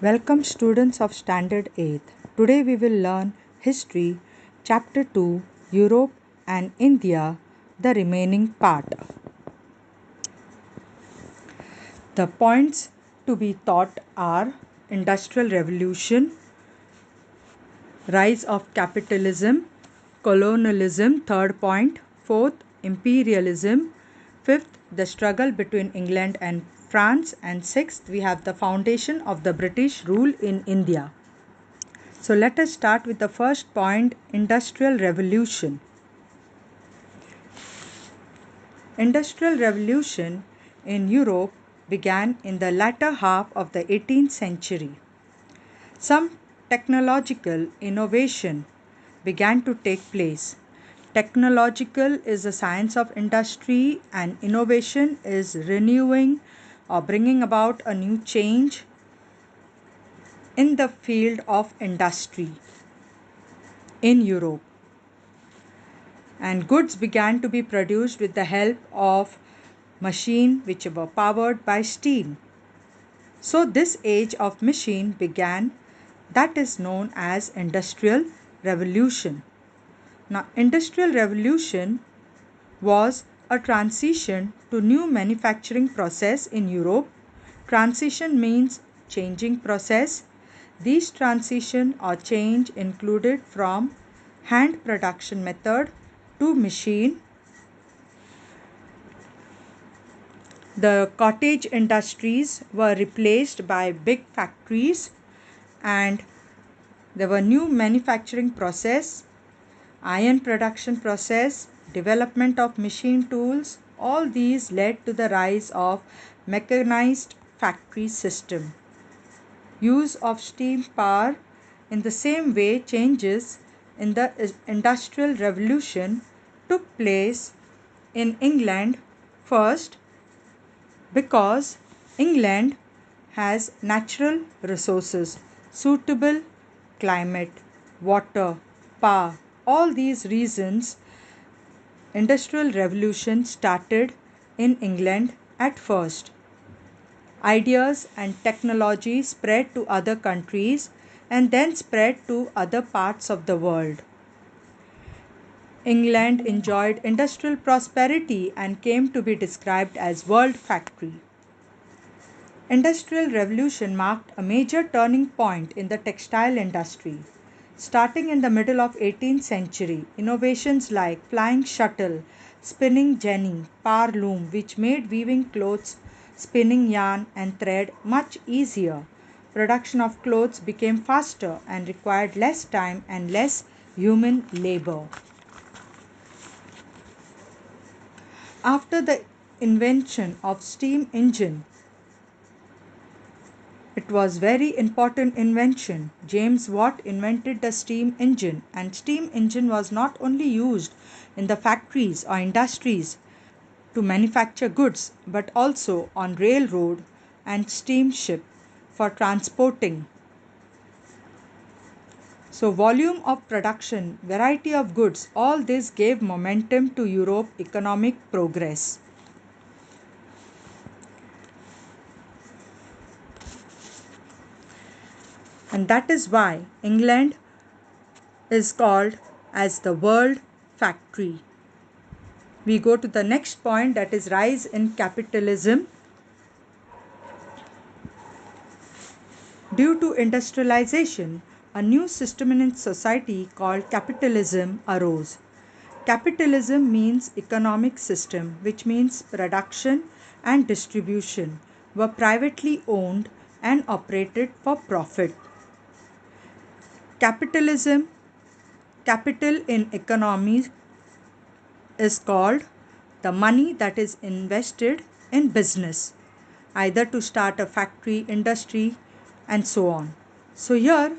Welcome students of Standard 8th. Today we will learn History, Chapter 2, Europe and India, the remaining part. The points to be taught are Industrial Revolution, Rise of Capitalism, Colonialism, third point, fourth, Imperialism, fifth, the struggle between England and France, and sixth, we have the foundation of the British rule in India. So let us start with the first point, Industrial Revolution. Industrial Revolution in Europe began in the latter half of the 18th century. Some technological innovation began to take place. Technological is the science of industry and innovation is renewing or bringing about a new change in the field of industry in Europe. And goods began to be produced with the help of machines which were powered by steam. So this age of machine began, that is known as Industrial Revolution. Now Industrial Revolution was a transition to new manufacturing process in Europe. Transition means changing process. These transition or change included from hand production method to machine. The cottage industries were replaced by big factories and there were new manufacturing process, iron production process, development of machine tools. All these led to the rise of mechanized factory system. Use of steam power in the same way changes in the Industrial Revolution took place in England first because England has natural resources, suitable climate, water, power. All these reasons, Industrial Revolution started in England at first. Ideas and technology spread to other countries and then spread to other parts of the world. England enjoyed industrial prosperity and came to be described as world factory. Industrial Revolution marked a major turning point in the textile industry. Starting in the middle of 18th century, innovations like flying shuttle, spinning jenny, power loom which made weaving clothes, spinning yarn and thread much easier. Production of clothes became faster and required less time and less human labor. After the invention of steam engine, it was very important invention. James Watt invented the steam engine and steam engine was not only used in the factories or industries to manufacture goods but also on railroad and steamship for transporting. So volume of production, variety of goods, all this gave momentum to Europe economic progress. And that is why England is called as the world factory. We go to the next point, that is rise in capitalism. Due to industrialization, a new system in society called capitalism arose. Capitalism means economic system, which means production and distribution were privately owned and operated for profit. Capitalism, capital in economy is called the money that is invested in business, either to start a factory, industry, and so on. So here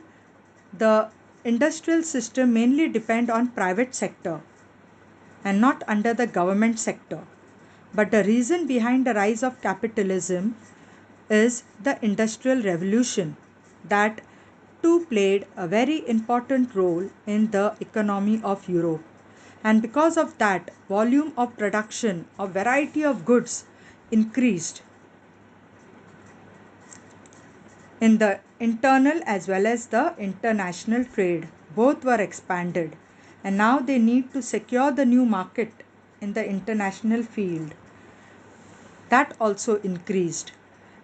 the industrial system mainly depend on private sector and not under the government sector. But the reason behind the rise of capitalism is the Industrial Revolution that too played a very important role in the economy of Europe. And because of that, volume of production of variety of goods increased. in the internal as well as the international trade. Both were expanded, and now they need to secure the new market in the international field. That also increased.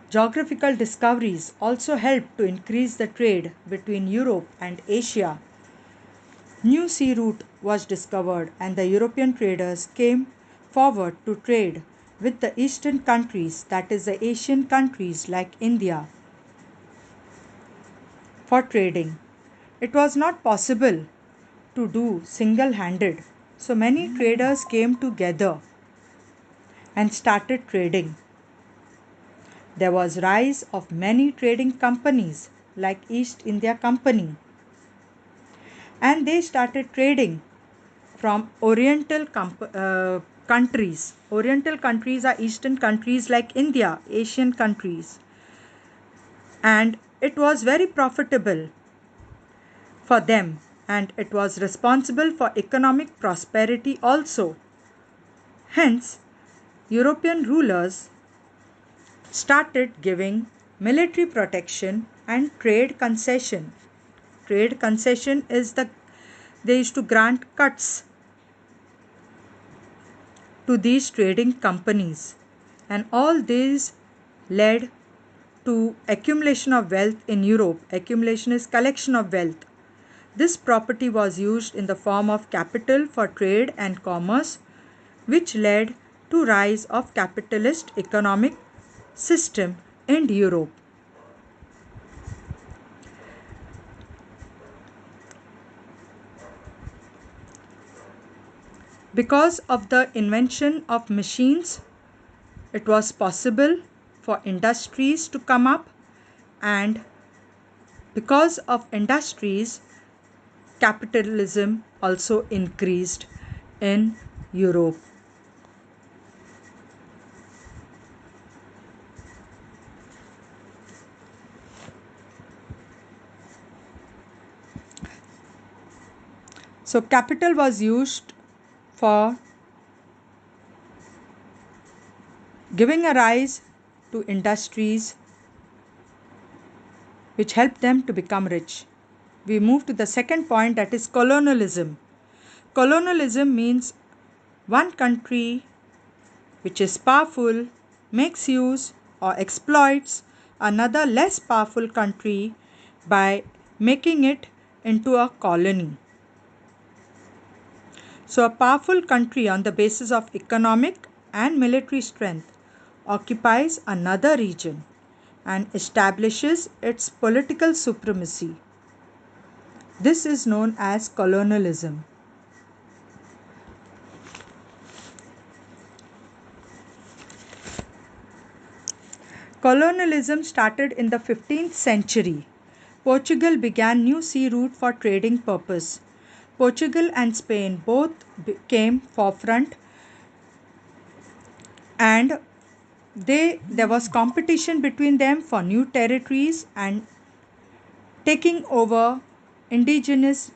Geographical discoveries also helped to increase the trade between Europe and Asia. New sea route was discovered and the European traders came forward to trade with the eastern countries, that is the Asian countries like India, for trading. It was not possible to do single-handed. So many traders came together and started trading. There was rise of many trading companies like East India Company, and they started trading from countries. Oriental countries are Eastern countries like India, Asian countries, and it was very profitable for them, and it was responsible for economic prosperity also. Hence, European rulers started giving military protection and trade concession. Trade concession is they used to grant cuts to these trading companies, and all these led to accumulation of wealth in Europe. Accumulation is collection of wealth. This property was used in the form of capital for trade and commerce, which led to rise of capitalist economic system in Europe. Because of the invention of machines, it was possible for industries to come up, and because of industries, capitalism also increased in Europe. So capital was used for giving a rise to industries which helped them to become rich. We move to the second point, that is colonialism. Colonialism means one country which is powerful makes use or exploits another less powerful country by making it into a colony. So, a powerful country on the basis of economic and military strength occupies another region and establishes its political supremacy. This is known as colonialism. Colonialism started in the 15th century. Portugal began new sea route for trading purpose. Portugal and Spain both came forefront, and there was competition between them for new territories and taking over indigenous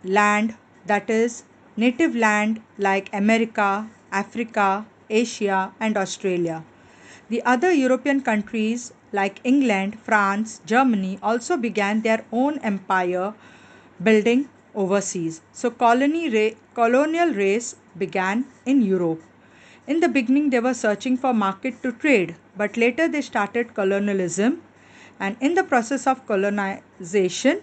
land, that is native land like America, Africa, Asia and Australia. The other European countries like England, France, Germany also began their own empire building overseas. So colonial race began in Europe. In the beginning they were searching for market to trade, but later they started colonialism, and in the process of colonization,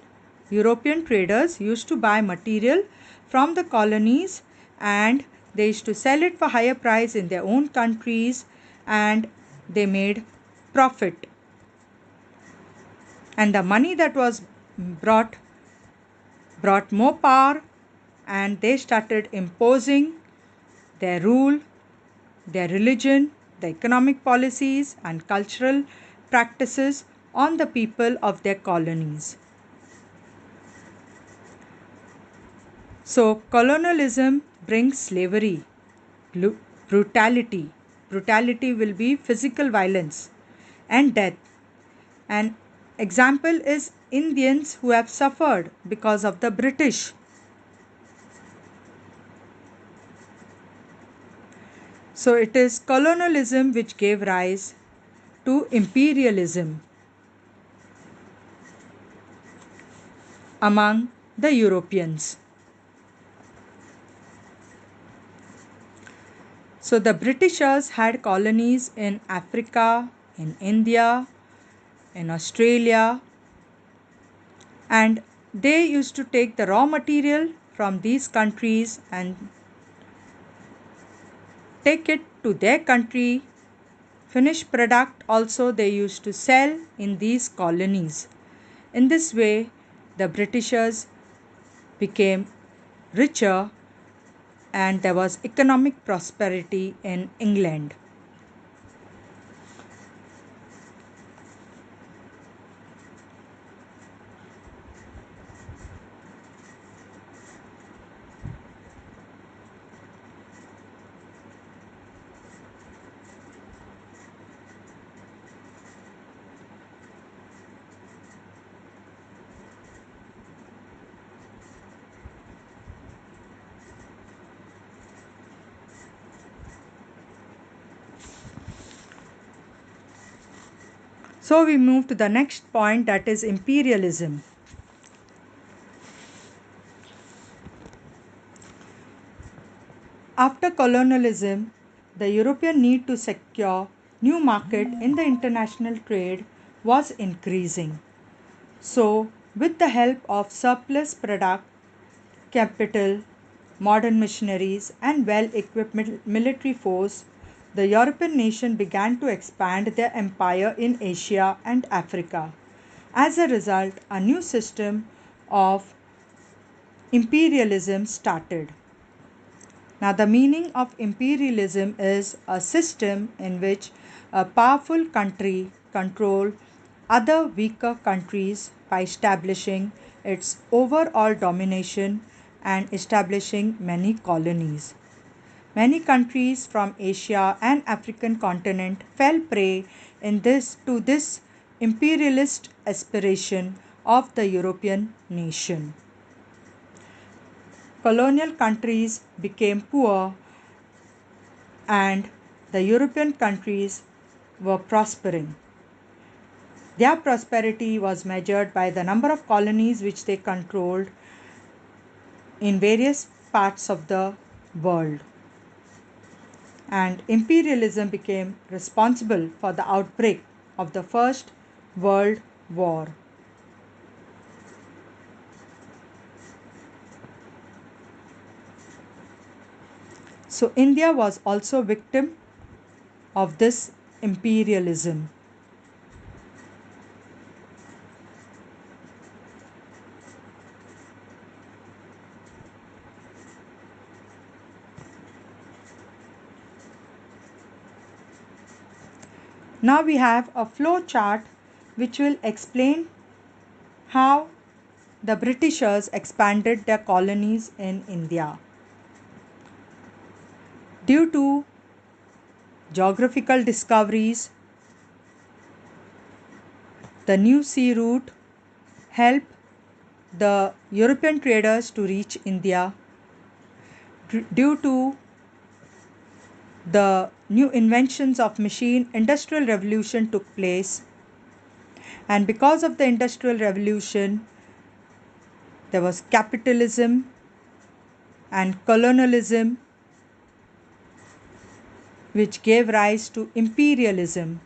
European traders used to buy material from the colonies, and they used to sell it for higher price in their own countries, and they made profit. And the money that was brought more power, and they started imposing their rule, their religion, the economic policies and cultural practices on the people of their colonies. So colonialism brings slavery, brutality. Brutality will be physical violence and death. An example is Indians who have suffered because of the British. So it is colonialism which gave rise to imperialism. among the Europeans. So the Britishers had colonies in Africa, in India, in Australia, and they used to take the raw material from these countries and take it to their country. Finished product also they used to sell in these colonies. In this way, the Britishers became richer and there was economic prosperity in England. So we move to the next point, that is imperialism. After colonialism, the European need to secure new market in the international trade was increasing. So, with the help of surplus product, capital, modern machineries, and well equipped military force, the European nation began to expand their empire in Asia and Africa. As a result, a new system of imperialism started. Now, the meaning of imperialism is a system in which a powerful country controls other weaker countries by establishing its overall domination and establishing many colonies. Many countries from Asia and African continent fell prey to this imperialist aspiration of the European nation. Colonial countries became poor and the European countries were prospering. Their prosperity was measured by the number of colonies which they controlled in various parts of the world. And imperialism became responsible for the outbreak of the First World War. So India was also victim of this imperialism. Now we have a flow chart which will explain how the Britishers expanded their colonies in India. Due to geographical discoveries, the new sea route helped the European traders to reach India. Due to the new inventions of machine, industrial revolution took place, and because of the industrial revolution there was capitalism and colonialism which gave rise to imperialism,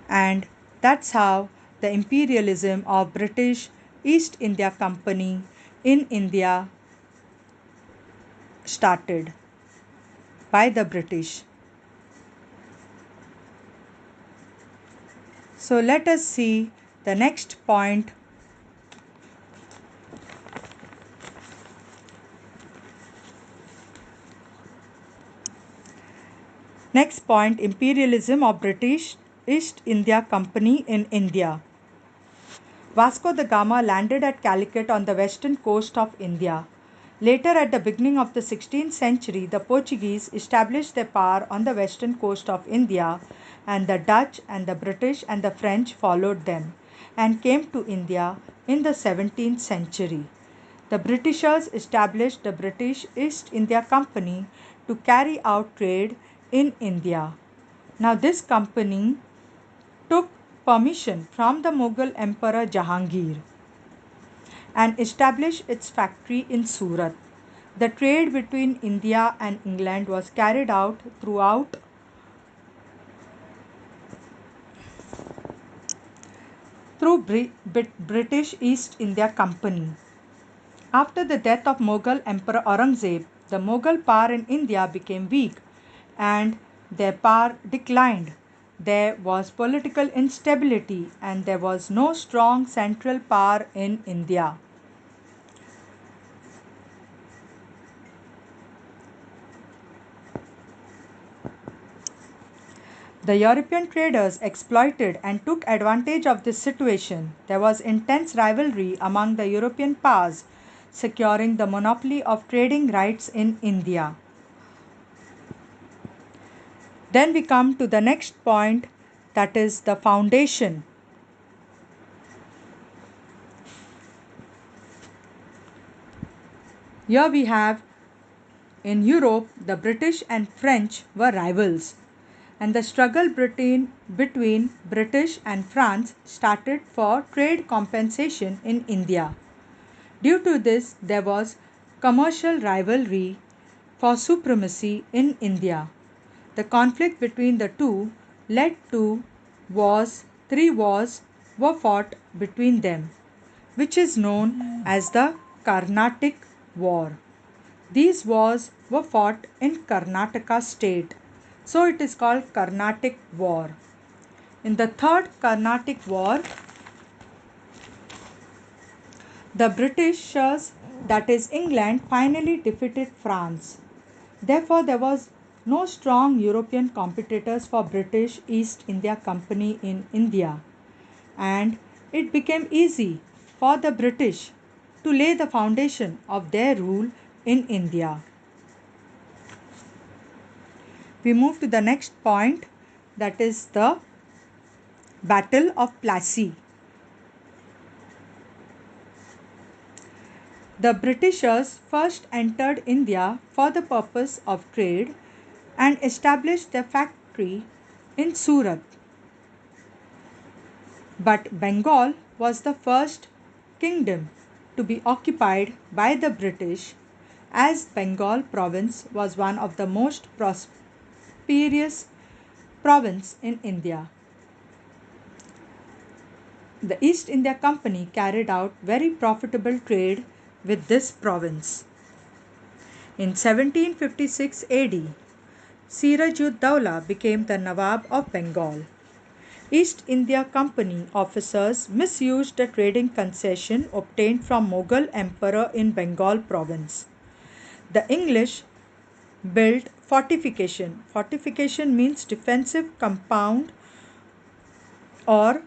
and that's how the imperialism of British East India Company in India started by the British. So let us see the next point. Next point, imperialism of British East India Company in India. Vasco da Gama landed at Calicut on the western coast of India. Later, at the beginning of the 16th century, the Portuguese established their power on the western coast of India, and the Dutch and the British and the French followed them and came to India in the 17th century. The Britishers established the British East India Company to carry out trade in India. Now, this company took permission from the Mughal Emperor Jahangir, and established its factory in Surat. The trade between India and England was carried out through British East India Company. After the death of Mughal Emperor Aurangzeb, the Mughal power in India became weak and their power declined. There was political instability and there was no strong central power in India. The European traders exploited and took advantage of this situation. There was intense rivalry among the European powers, securing the monopoly of trading rights in India. Then we come to the next point, that is the foundation. Here we have in Europe, the British and French were rivals, and the struggle between British and France started for trade compensation in India. Due to this, there was commercial rivalry for supremacy in India. The conflict between the two led to wars. Three wars were fought between them, which is known as the Carnatic War. These wars were fought in Karnataka state, so it is called Carnatic War. In the Third Carnatic War, the Britishers, that is England, finally defeated France. Therefore, there was no strong European competitors for British East India Company in India, and it became easy for the British to lay the foundation of their rule in India. We move to the next point, that is the Battle of Plassey. The Britishers first entered India for the purpose of trade and established their factory in Surat. But Bengal was the first kingdom to be occupied by the British, as Bengal province was one of the most prosperous province in India. The East India Company carried out very profitable trade with this province. In 1756 AD, Siraj-ud-Dawla became the Nawab of Bengal. East India Company officers misused the trading concession obtained from Mughal Emperor in Bengal province. The English built fortification. Fortification means defensive compound or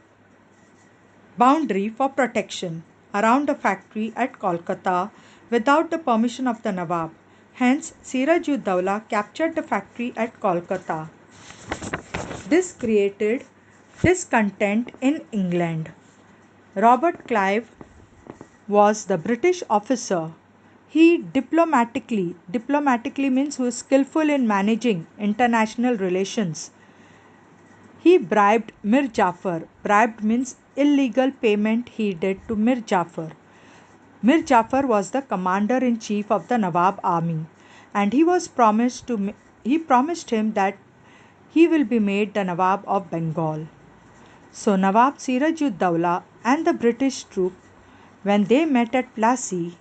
boundary for protection around a factory at Kolkata without the permission of the Nawab. Hence, Siraj-ud-Dawla captured the factory at Kolkata. This created discontent in England. Robert Clive was the British officer. He diplomatically means who is skillful in managing international relations. He bribed Mir Jafar. Bribed means illegal payment he did to Mir Jafar. Mir Jafar was the commander in chief of the Nawab army, and he promised him that he will be made the Nawab of Bengal. So Nawab Siraj-ud-Dawla and the British troop, when they met at Plassey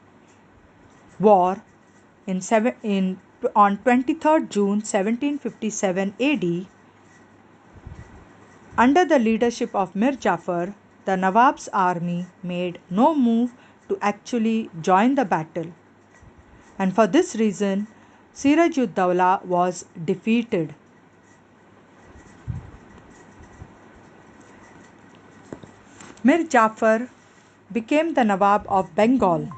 War on 23rd June 1757 AD, under the leadership of Mir Jafar, the Nawab's army made no move to actually join the battle. And for this reason, Siraj-ud-Dawla was defeated. Mir Jafar became the Nawab of Bengal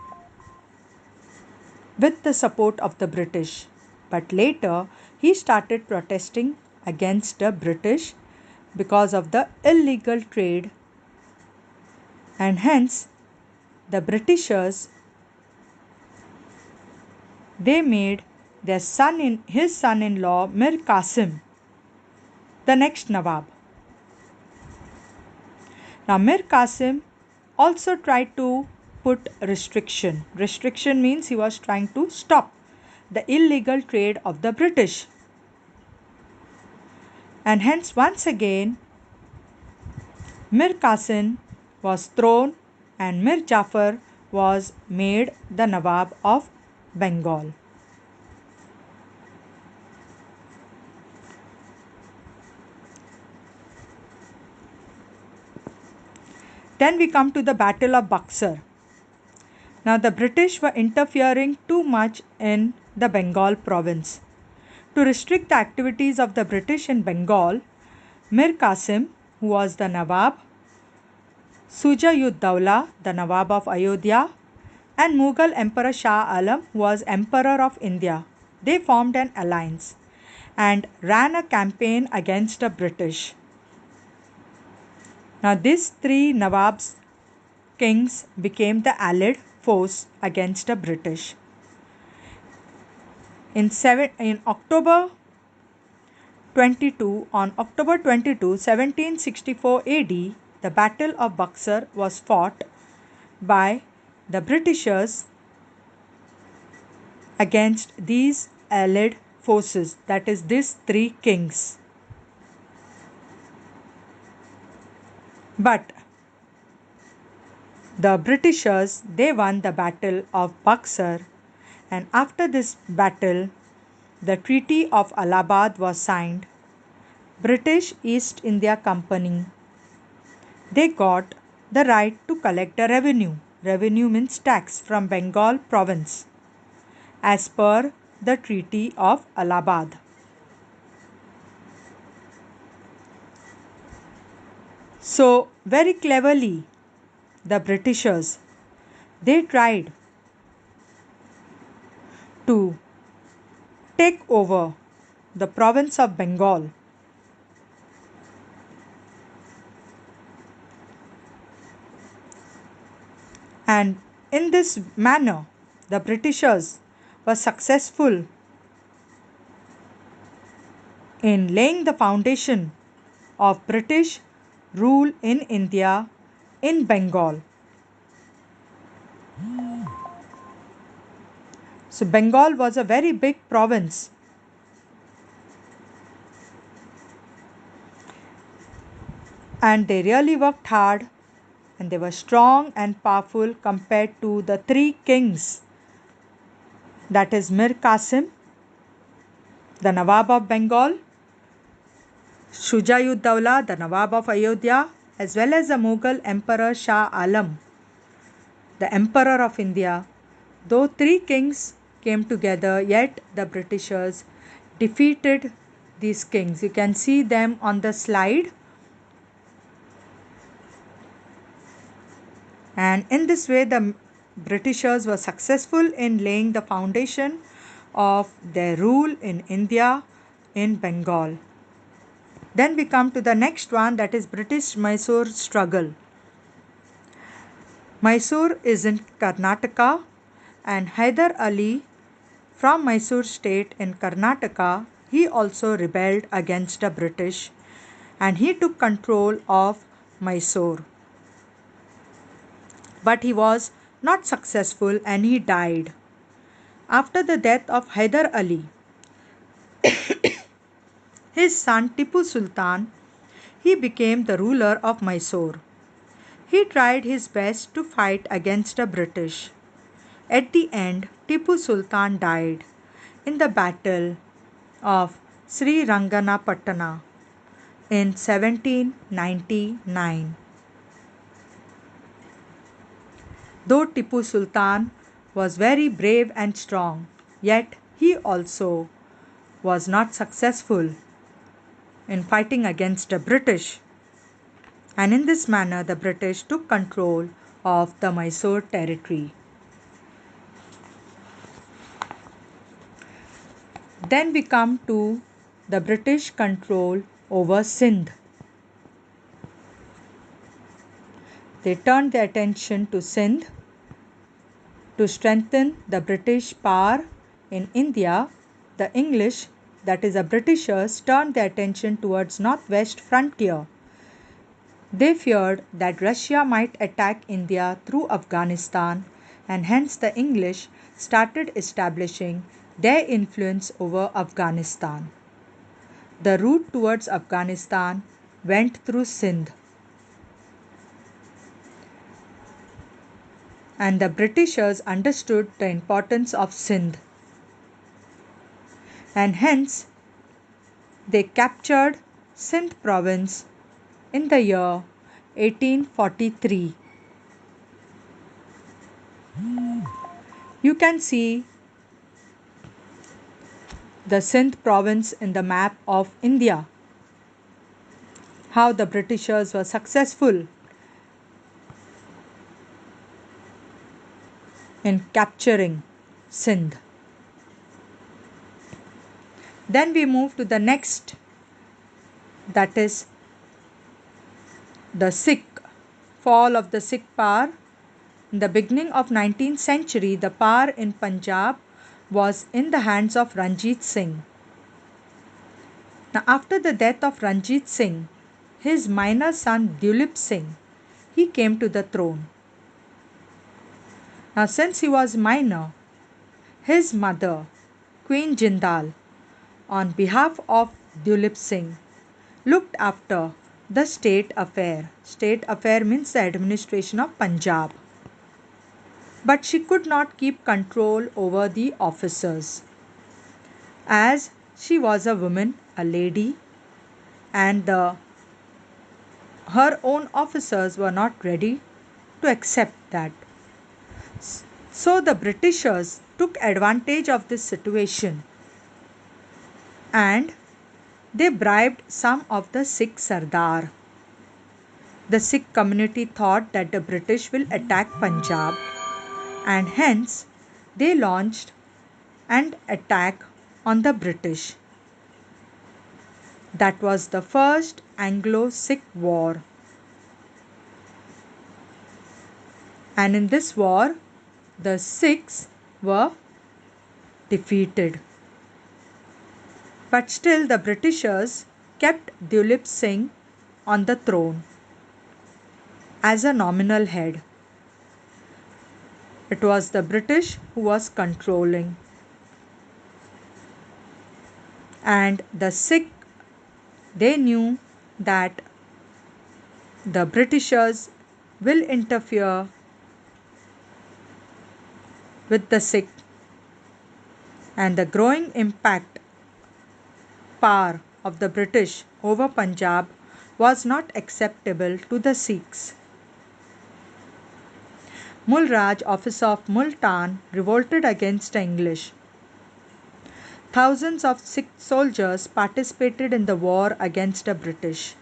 with the support of the British. But later, he started protesting against the British because of the illegal trade, and hence the Britishers, they made his son-in-law Mir Qasim the next Nawab. Now Mir Qasim also tried to put restriction. Restriction means he was trying to stop the illegal trade of the British. And hence once again Mir Qasim was thrown and Mir Jafar was made the Nawab of Bengal. Then we come to the Battle of Buxar. Now the British were interfering too much in the Bengal province. To restrict the activities of the British in Bengal, Mir Qasim, who was the Nawab, Shuja-ud-Dawla, the Nawab of Ayodhya, and Mughal Emperor Shah Alam, who was Emperor of India, they formed an alliance and ran a campaign against the British. Now these three Nawabs, kings, became the allied force against the British. In October 22, on October 22, 1764 AD, the Battle of Buxar was fought by the Britishers against these allied forces, that is, these three kings. But the Britishers, they won the Battle of Buxar, and after this battle, the Treaty of Allahabad was signed. British East India Company, they got the right to collect a revenue. Revenue means tax from Bengal province as per the Treaty of Allahabad. So very cleverly the Britishers, they tried to take over the province of Bengal. And in this manner, the Britishers were successful in laying the foundation of British rule in India in Bengal. So Bengal was a very big province. And they really worked hard and they were strong and powerful compared to the three kings, that is Mir Qasim, the Nawab of Bengal, Shuja-ud-Dawla, the Nawab of Ayodhya, as well as the Mughal Emperor Shah Alam, the Emperor of India. Though three kings came together, yet the Britishers defeated these kings. You can see them on the slide. And in this way, the Britishers were successful in laying the foundation of their rule in India in Bengal. Then we come to the next one, that is British Mysore struggle. Mysore is in Karnataka, and Hyder Ali from Mysore state in Karnataka, he also rebelled against the British and he took control of Mysore. But he was not successful and he died. After the death of Hyder Ali, his son Tipu Sultan, he became the ruler of Mysore. He tried his best to fight against the British. At the end, Tipu Sultan died in the battle of Sri Ranganapattana in 1799. Though Tipu Sultan was very brave and strong, yet he also was not successful in fighting against the British. And in this manner, the British took control of the Mysore territory. Then we come to the British control over Sindh. They turned their attention to Sindh. To strengthen the British power in India, the English, that is the Britishers, turned their attention towards northwest frontier. They feared that Russia might attack India through Afghanistan, and hence the English started establishing their influence over Afghanistan. The route towards Afghanistan went through Sindh, and the Britishers understood the importance of Sindh, and hence they captured Sindh province in the year 1843. You can see the Sindh province in the map of India, how the Britishers were successful in capturing Sindh. Then we move to the next, that is the Sikh fall of the Sikh power. In the beginning of 19th century, the power in Punjab was in the hands of Ranjit Singh. Now, after the death of Ranjit Singh, his minor son Dulip Singh, he came to the throne. Now, since he was minor, his mother, Queen Jindal, on behalf of Dulip Singh, looked after the state affair. State affair means the administration of Punjab. But she could not keep control over the officers, as she was a woman, a lady, and her own officers were not ready to accept that. So the Britishers took advantage of this situation, and they bribed some of the Sikh Sardar. The Sikh community thought that the British will attack Punjab, and hence they launched an attack on the British. That was the first Anglo-Sikh war. And in this war, the Sikhs were defeated. But still the Britishers kept Dulip Singh on the throne as a nominal head. It was the British who was controlling. And the Sikh, they knew that the Britishers will interfere with the Sikh, and the growing impact power of the British over Punjab was not acceptable to the Sikhs. Mulraj, officer of Multan, revolted against the English. Thousands of Sikh soldiers participated in the war against the British.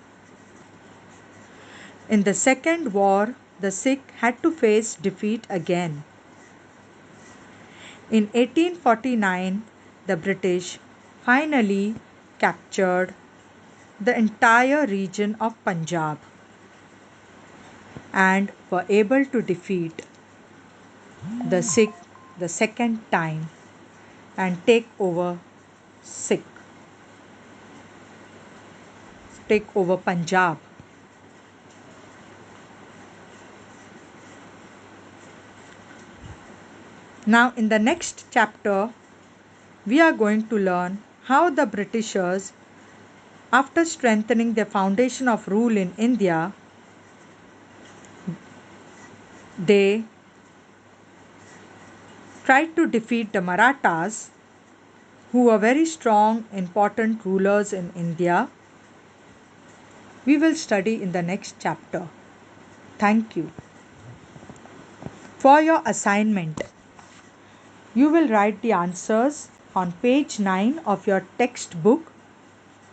In the second war, the Sikh had to face defeat again. In 1849, the British finally captured the entire region of Punjab and were able to defeat the Sikh the second time and take over Punjab. Now in the next chapter, we are going to learn how the Britishers, after strengthening the foundation of rule in India, they tried to defeat the Marathas, who were very strong, important rulers in India. We will study in the next chapter. Thank you. For your assignment, you will write the answers on page 9 of your textbook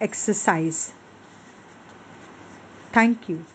exercise. Thank you.